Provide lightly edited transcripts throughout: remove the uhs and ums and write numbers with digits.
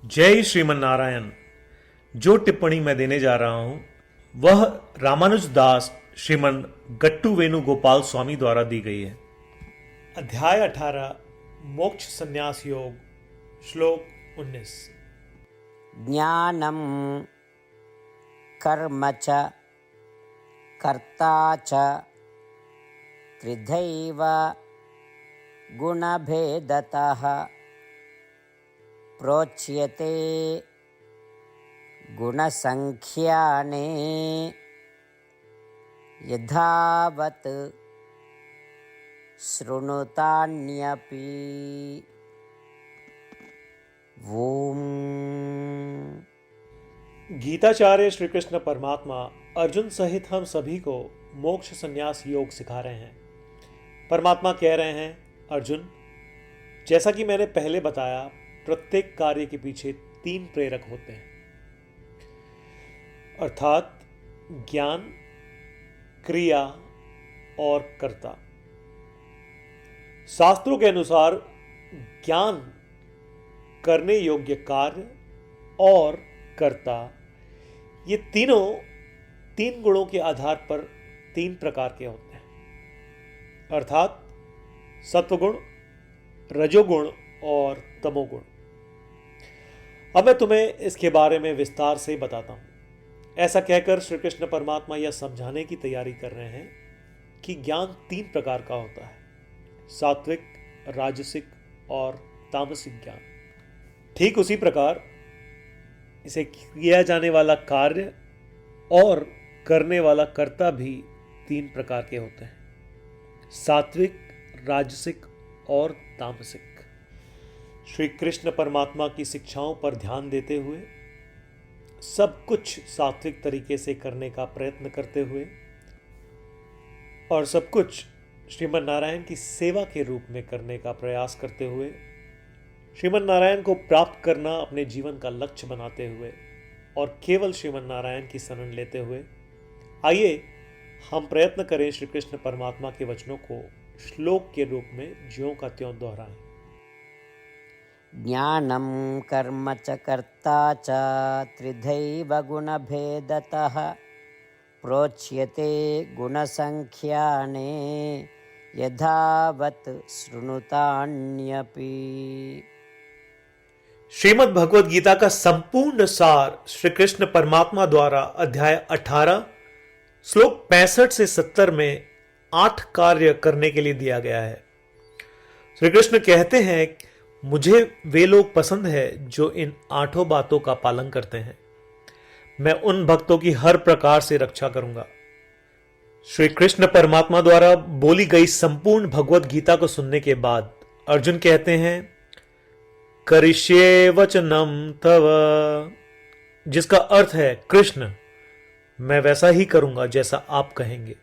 जय श्रीमन नारायण। जो टिप्पणी मैं देने जा रहा हूं वह रामानुज दास श्रीमन गट्टू वेणुगोपाल स्वामी द्वारा दी गई है। अध्याय 18 मोक्ष संन्यास योग, श्लोक 19। ज्ञानं कर्म च कर्ता च त्रिधैव गुणभेदतः प्रोच्यते गुणसंख्याने यथावत् शृणुतान्यपि। ओम। गीताचार्य श्री कृष्ण परमात्मा अर्जुन सहित हम सभी को मोक्ष संन्यास योग सिखा रहे हैं। परमात्मा कह रहे हैं, अर्जुन, जैसा कि मैंने पहले बताया, प्रत्येक कार्य के पीछे 3 प्रेरक होते हैं, अर्थात ज्ञान, क्रिया और कर्ता। शास्त्रों के अनुसार ज्ञान, करने योग्य कार्य और कर्ता, ये तीनों 3 गुणों के आधार पर 3 प्रकार के होते हैं, अर्थात सत्वगुण, रजोगुण और तमोगुण। अब मैं तुम्हें इसके बारे में विस्तार से बताता हूं। ऐसा कहकर श्री कृष्ण परमात्मा यह समझाने की तैयारी कर रहे हैं कि ज्ञान 3 प्रकार का होता है, सात्विक, राजसिक और तामसिक ज्ञान। ठीक उसी प्रकार इसे किया जाने वाला कार्य और करने वाला कर्ता भी 3 प्रकार के होते हैं, सात्विक, राजसिक और तामसिक। श्री कृष्ण परमात्मा की शिक्षाओं पर ध्यान देते हुए, सब कुछ सात्विक तरीके से करने का प्रयत्न करते हुए और सब कुछ श्रीमन नारायण की सेवा के रूप में करने का प्रयास करते हुए, श्रीमन नारायण को प्राप्त करना अपने जीवन का लक्ष्य बनाते हुए और केवल श्रीमन नारायण की शरण लेते हुए, आइए हम प्रयत्न करें श्री कृष्ण परमात्मा के वचनों को श्लोक के रूप में ज्यों का त्यों दोहराएं। ज्ञानं कर्म च कर्ता च त्रिधैव गुणभेदतः प्रोच्यते गुणसंख्याने यथावत् शृणुतान्यपि। श्रीमद् भगवद गीता का संपूर्ण सार श्री कृष्ण परमात्मा द्वारा अध्याय 18 श्लोक 65 से 70 में 8 कार्य करने के लिए दिया गया है। श्री कृष्ण कहते हैं, मुझे वे लोग पसंद है जो इन 8 बातों का पालन करते हैं। मैं उन भक्तों की हर प्रकार से रक्षा करूंगा। श्री कृष्ण परमात्मा द्वारा बोली गई संपूर्ण भगवद गीता को सुनने के बाद अर्जुन कहते हैं, करिष्ये वचनम तव, जिसका अर्थ है, कृष्ण, मैं वैसा ही करूंगा जैसा आप कहेंगे।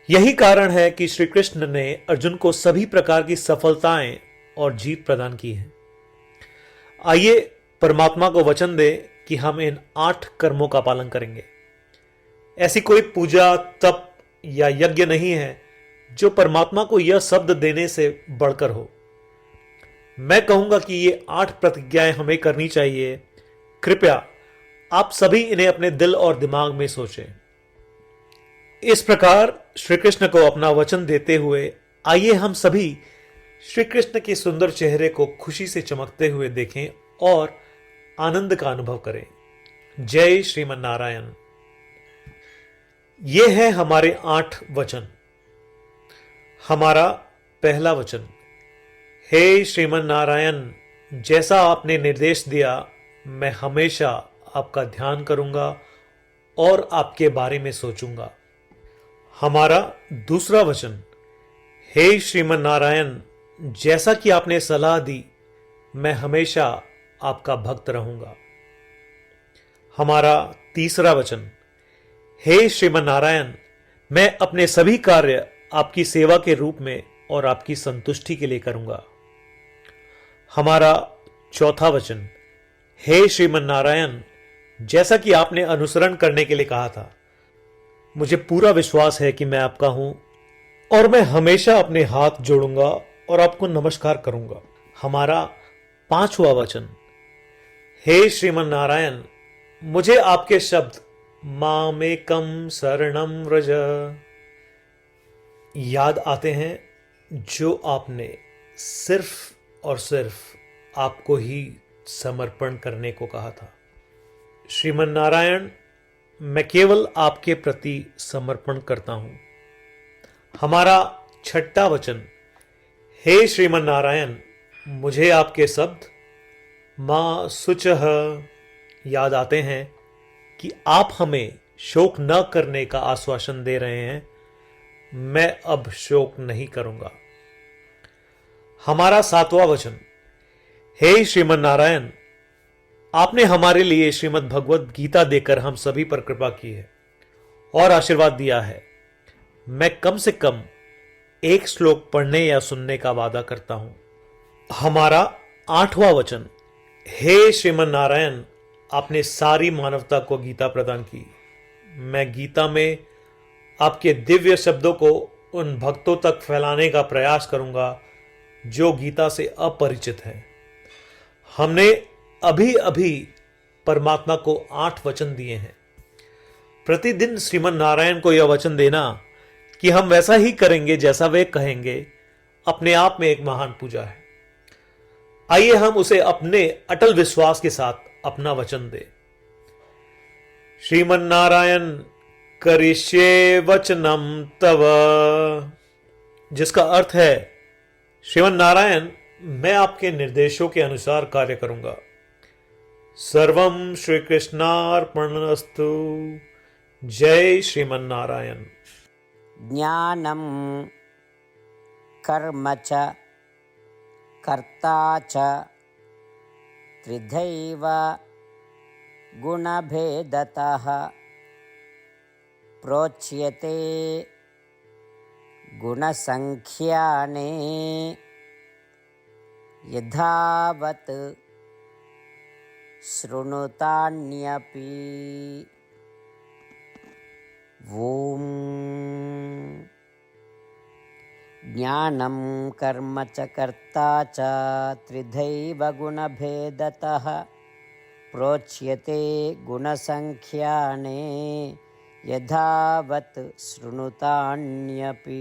यही कारण है कि श्री कृष्ण ने अर्जुन को सभी प्रकार की सफलताएं और जीत प्रदान की है। आइए परमात्मा को वचन दे कि हम इन 8 कर्मों का पालन करेंगे। ऐसी कोई पूजा, तप या यज्ञ नहीं है जो परमात्मा को यह शब्द देने से बढ़कर हो। मैं कहूंगा कि ये 8 प्रतिज्ञाएं हमें करनी चाहिए। कृपया आप सभी इन्हें अपने दिल और दिमाग में सोचें। इस प्रकार श्री कृष्ण को अपना वचन देते हुए आइए हम सभी श्री कृष्ण के सुंदर चेहरे को खुशी से चमकते हुए देखें और आनंद का अनुभव करें। जय श्रीमन नारायण। ये है हमारे 8 वचन। हमारा पहला वचन, हे श्रीमन नारायण, जैसा आपने निर्देश दिया मैं हमेशा आपका ध्यान करूंगा और आपके बारे में सोचूंगा। हमारा दूसरा वचन, हे श्रीमन नारायण, जैसा कि आपने सलाह दी मैं हमेशा आपका भक्त रहूंगा। हमारा तीसरा वचन, हे श्रीमन नारायण, मैं अपने सभी कार्य आपकी सेवा के रूप में और आपकी संतुष्टि के लिए करूंगा। हमारा चौथा वचन, हे श्रीमन नारायण, जैसा कि आपने अनुसरण करने के लिए कहा था, मुझे पूरा विश्वास है कि मैं आपका हूं और मैं हमेशा अपने हाथ जोड़ूंगा और आपको नमस्कार करूंगा। हमारा 5वां वचन, हे श्रीमन नारायण, मुझे आपके शब्द मामेकम शरणम व्रज याद आते हैं, जो आपने सिर्फ और सिर्फ आपको ही समर्पण करने को कहा था। श्रीमन नारायण, मैं केवल आपके प्रति समर्पण करता हूं। हमारा छठा वचन, हे श्रीमन नारायण, मुझे आपके शब्द मां शुचः याद आते हैं कि आप हमें शोक न करने का आश्वासन दे रहे हैं। मैं अब शोक नहीं करूंगा। हमारा सातवां वचन, हे श्रीमन नारायण, आपने हमारे लिए श्रीमद् भगवत गीता देकर हम सभी पर कृपा की है और आशीर्वाद दिया है। मैं कम से कम एक श्लोक पढ़ने या सुनने का वादा करता हूं। हमारा आठवां वचन, हे श्रीमन नारायण, आपने सारी मानवता को गीता प्रदान की। मैं गीता में आपके दिव्य शब्दों को उन भक्तों तक फैलाने का प्रयास करूंगा जो गीता से अपरिचित हैं। हमने अभी अभी परमात्मा को 8 वचन दिए हैं। प्रतिदिन श्रीमन नारायण को यह वचन देना कि हम वैसा ही करेंगे जैसा वे कहेंगे, अपने आप में एक महान पूजा है। आइए हम उसे अपने अटल विश्वास के साथ अपना वचन दें। श्रीमन नारायण करिष्ये वचनम तव, जिसका अर्थ है, श्रीमन नारायण, मैं आपके निर्देशों के अनुसार कार्य करूंगा। सर्वम श्री कृष्णार्पणमस्तु। जय श्रीमन नारायण। ज्ञानं कर्म च कर्ता च त्रिधैव गुणभेदतः प्रोच्यते गुणसंख्याने यथावत् शृणुतान्यपि। ॐ ज्ञानं कर्म च कर्ता च त्रिधैव गुणभेदतः प्रोच्यते गुणसंख्याने यथावत् शृणुतान्यपि।